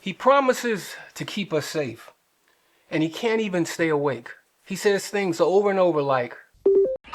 He promises to keep us safe, and he can't even stay awake. He says things over and over like,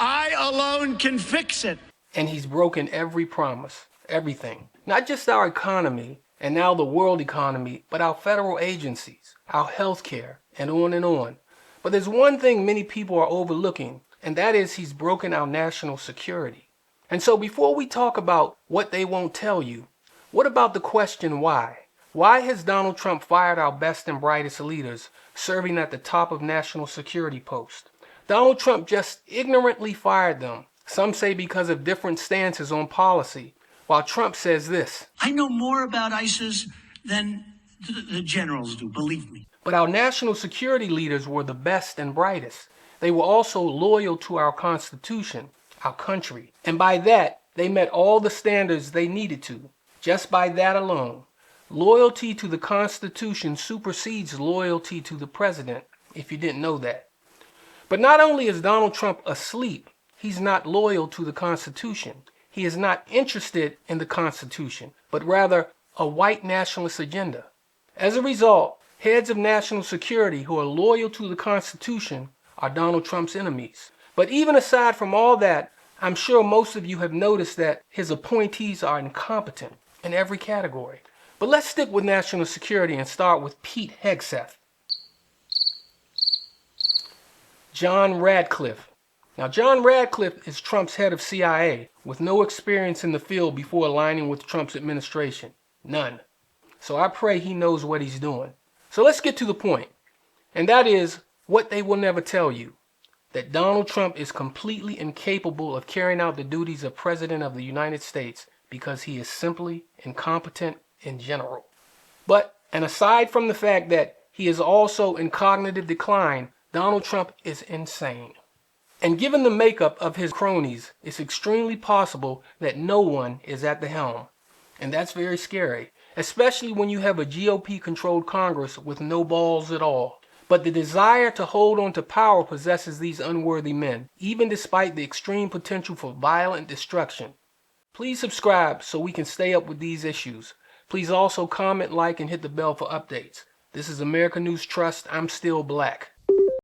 I alone can fix it. And he's broken every promise, everything. Not just our economy, and now the world economy, but our federal agencies, our healthcare, and on and on. But there's one thing many people are overlooking, and that is he's broken our national security. And so before we talk about what they won't tell you, what about the question why? Why has Donald Trump fired our best and brightest leaders serving at the top of national security posts? Donald Trump just ignorantly fired them. Some say because of different stances on policy, while Trump says this: I know more about ISIS than the generals do, believe me. But our national security leaders were the best and brightest. They were also loyal to our Constitution, our country. And by that, they met all the standards they needed to. Just by that alone. Loyalty to the Constitution supersedes loyalty to the president, if you didn't know that. But not only is Donald Trump asleep, he's not loyal to the Constitution. He is not interested in the Constitution, but rather a white nationalist agenda. As a result, heads of national security who are loyal to the Constitution are Donald Trump's enemies. But even aside from all that, I'm sure most of you have noticed that his appointees are incompetent in every category. But let's stick with national security and start with Pete Hegseth. John Radcliffe. Now, John Radcliffe is Trump's head of CIA with no experience in the field before aligning with Trump's administration. None. So I pray he knows what he's doing. So let's get to the point. And that is what they will never tell you. That Donald Trump is completely incapable of carrying out the duties of President of the United States because he is simply incompetent in general. But, and aside from the fact that he is also in cognitive decline, Donald Trump is insane. And given the makeup of his cronies, it's extremely possible that no one is at the helm. And that's very scary, especially when you have a GOP-controlled Congress with no balls at all. But the desire to hold on to power possesses these unworthy men, even despite the extreme potential for violent destruction. Please subscribe so we can stay up with these issues. Please also comment, like, and hit the bell for updates. This is American News Trust. I'm Steele Black.